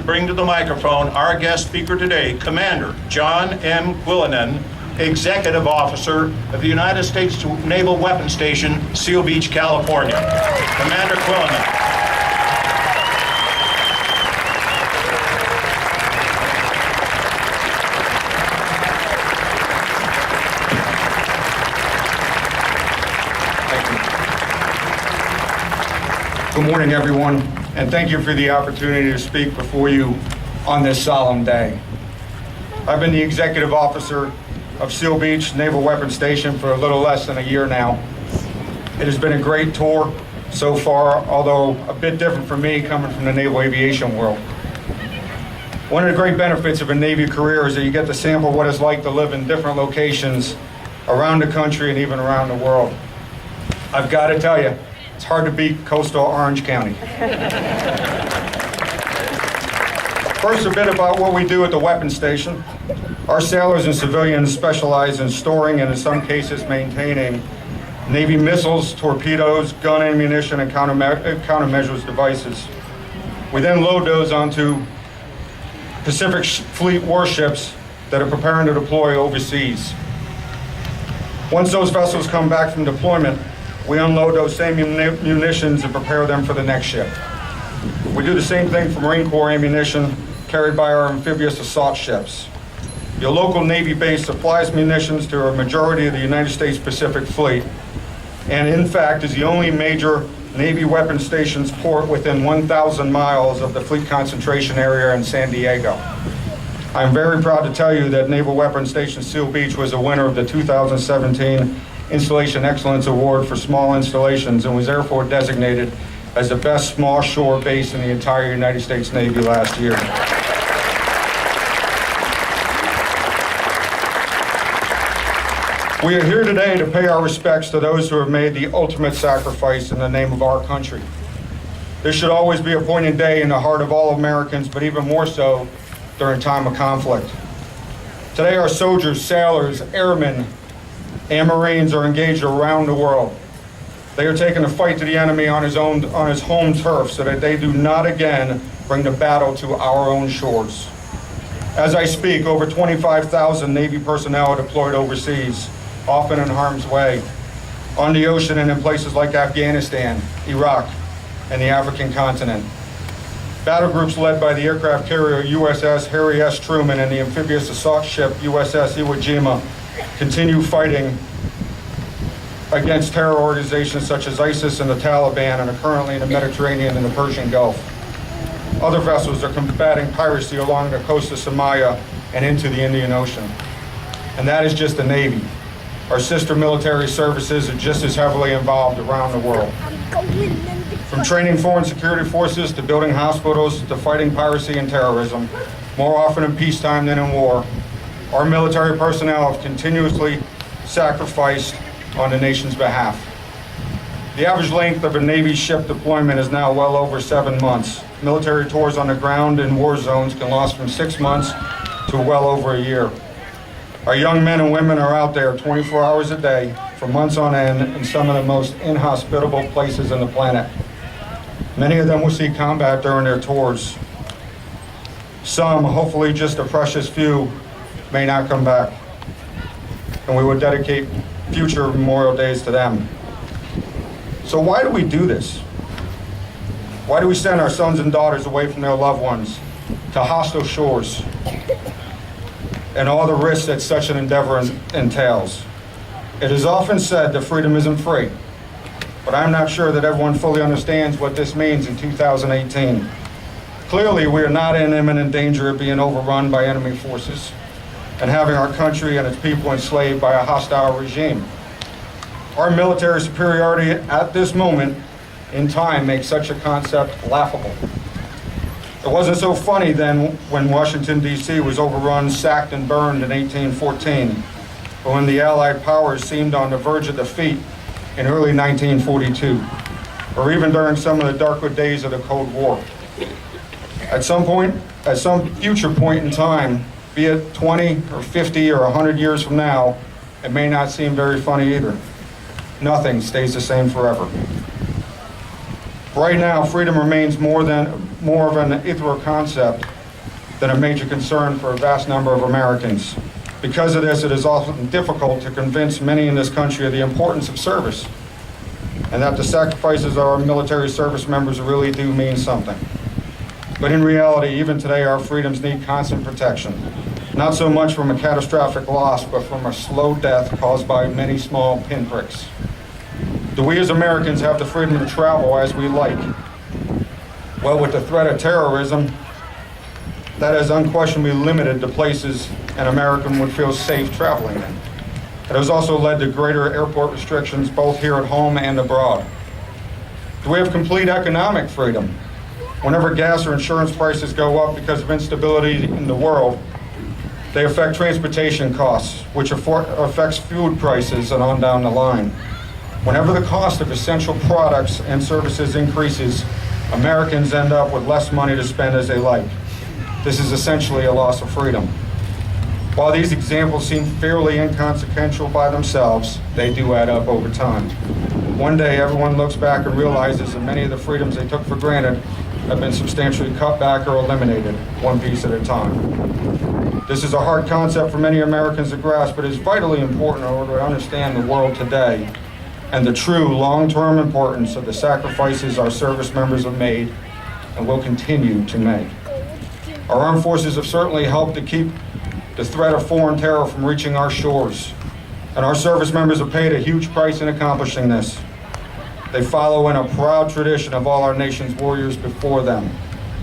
bring to the microphone our guest speaker today, Commander John M. Quillinan, Executive Officer of the United States Naval Weapons Station, Seal Beach, California. Commander Quillinan. Good morning, everyone, and thank you for the opportunity to speak before you on this solemn day. I've been the executive officer of Seal Beach Naval Weapons Station for a little less than a year now. It has been a great tour so far, although a bit different for me coming from the naval aviation world. One of the great benefits of a Navy career is that you get to sample what it's like to live in different locations around the country and even around the world. I've got to tell you, it's hard to beat coastal Orange County. First, a bit about what we do at the weapons station. Our sailors and civilians specialize in storing and in some cases maintaining Navy missiles, torpedoes, gun ammunition, and countermeasures devices. We then load those onto Pacific Fleet warships that are preparing to deploy overseas. Once those vessels come back from deployment, we unload those same munitions and prepare them for the next ship. We do the same thing for Marine Corps ammunition carried by our amphibious assault ships. Your local Navy base supplies munitions to a majority of the United States Pacific Fleet, and in fact is the only major Navy weapons stations port within 1,000 miles of the fleet concentration area in San Diego. I'm very proud to tell you that Naval Weapons Station Seal Beach was a winner of the 2017 Installation Excellence Award for small installations and was therefore designated as the best small shore base in the entire United States Navy last year. We are here today to pay our respects to those who have made the ultimate sacrifice in the name of our country. This should always be a poignant day in the heart of all Americans, but even more so during time of conflict. Today our soldiers, sailors, airmen, and Marines are engaged around the world. They are taking the fight to the enemy on his home turf so that they do not again bring the battle to our own shores. As I speak, over 25,000 Navy personnel are deployed overseas, often in harm's way, on the ocean and in places like Afghanistan, Iraq, and the African continent. Battle groups led by the aircraft carrier USS Harry S. Truman and the amphibious assault ship USS Iwo Jima continue fighting against terror organizations such as ISIS and the Taliban and are currently in the Mediterranean and the Persian Gulf. Other vessels are combating piracy along the coast of Somalia and into the Indian Ocean. And that is just the Navy. Our sister military services are just as heavily involved around the world. From training foreign security forces to building hospitals to fighting piracy and terrorism, more often in peacetime than in war, our military personnel have continuously sacrificed on the nation's behalf. The average length of a Navy ship deployment is now well over 7 months. Military tours on the ground in war zones can last from 6 months to well over a year. Our young men and women are out there 24 hours a day for months on end in some of the most inhospitable places on the planet. Many of them will see combat during their tours. Some, hopefully just a precious few, may not come back. And we will dedicate future Memorial Days to them. So why do we do this? Why do we send our sons and daughters away from their loved ones to hostile shores and all the risks that such an endeavor entails? It is often said that freedom isn't free, but I'm not sure that everyone fully understands what this means in 2018. Clearly, we are not in imminent danger of being overrun by enemy forces and having our country and its people enslaved by a hostile regime. Our military superiority at this moment in time makes such a concept laughable. It wasn't so funny then when Washington, D.C. was overrun, sacked, and burned in 1814, but when the Allied powers seemed on the verge of defeat in early 1942, or even during some of the darker days of the Cold War. At some future point in time, be it 20 or 50 or 100 years from now, it may not seem very funny either. Nothing stays the same forever. Right now, freedom remains more than more of an ethereal concept than a major concern for a vast number of Americans. Because of this, it is often difficult to convince many in this country of the importance of service and that the sacrifices of our military service members really do mean something. But in reality, even today, our freedoms need constant protection, not so much from a catastrophic loss, but from a slow death caused by many small pinpricks. Do we as Americans have the freedom to travel as we like? Well, with the threat of terrorism, that has unquestionably limited the places an American would feel safe traveling in. It has also led to greater airport restrictions both here at home and abroad. Do we have complete economic freedom? Whenever gas or insurance prices go up because of instability in the world, they affect transportation costs, which affects food prices and on down the line. Whenever the cost of essential products and services increases, Americans end up with less money to spend as they like. This is essentially a loss of freedom. While these examples seem fairly inconsequential by themselves, they do add up over time. One day, everyone looks back and realizes that many of the freedoms they took for granted have been substantially cut back or eliminated, one piece at a time. This is a hard concept for many Americans to grasp, but is vitally important in order to understand the world today and the true long-term importance of the sacrifices our service members have made and will continue to make. Our armed forces have certainly helped to keep the threat of foreign terror from reaching our shores, and our service members have paid a huge price in accomplishing this. They follow in a proud tradition of all our nation's warriors before them,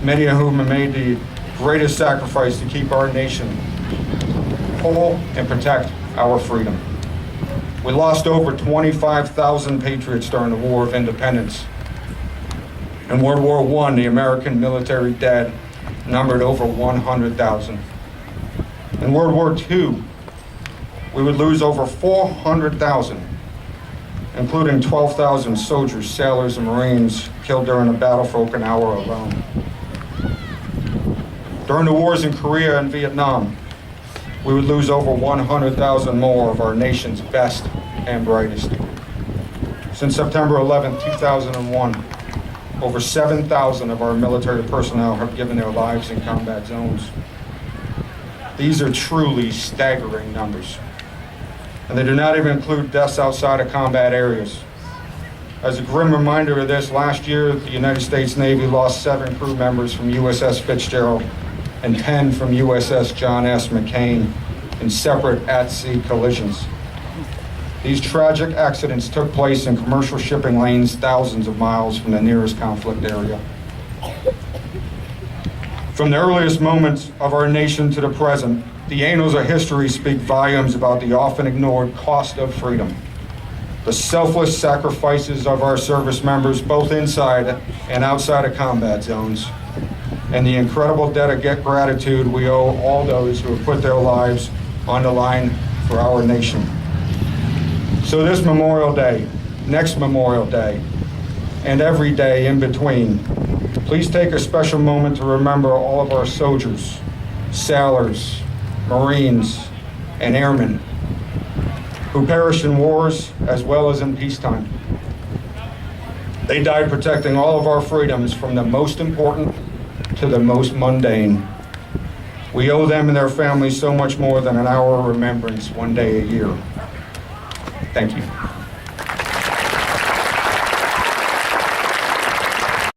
many of whom have made the greatest sacrifice to keep our nation whole and protect our freedom. We lost over 25,000 patriots during the War of Independence. In World War I, the American military dead numbered over 100,000. In World War II, we would lose over 400,000, including 12,000 soldiers, sailors, and Marines killed during the battle for Okinawa alone. During the wars in Korea and Vietnam, we would lose over 100,000 more of our nation's best and brightest. Since September 11, 2001, over 7,000 of our military personnel have given their lives in combat zones. These are truly staggering numbers, and they do not even include deaths outside of combat areas. As a grim reminder of this, last year, the United States Navy lost 7 crew members from USS Fitzgerald and 10 from USS John S. McCain in separate at-sea collisions. These tragic accidents took place in commercial shipping lanes thousands of miles from the nearest conflict area. From the earliest moments of our nation to the present, the annals of history speak volumes about the often ignored cost of freedom, the selfless sacrifices of our service members both inside and outside of combat zones, and the incredible debt of gratitude we owe all those who have put their lives on the line for our nation. So this Memorial Day, next Memorial Day, and every day in between, please take a special moment to remember all of our soldiers, sailors, Marines, and airmen who perished in wars as well as in peacetime. They died protecting all of our freedoms from the most important to the most mundane. We owe them and their families so much more than an hour of remembrance one day a year. Thank you.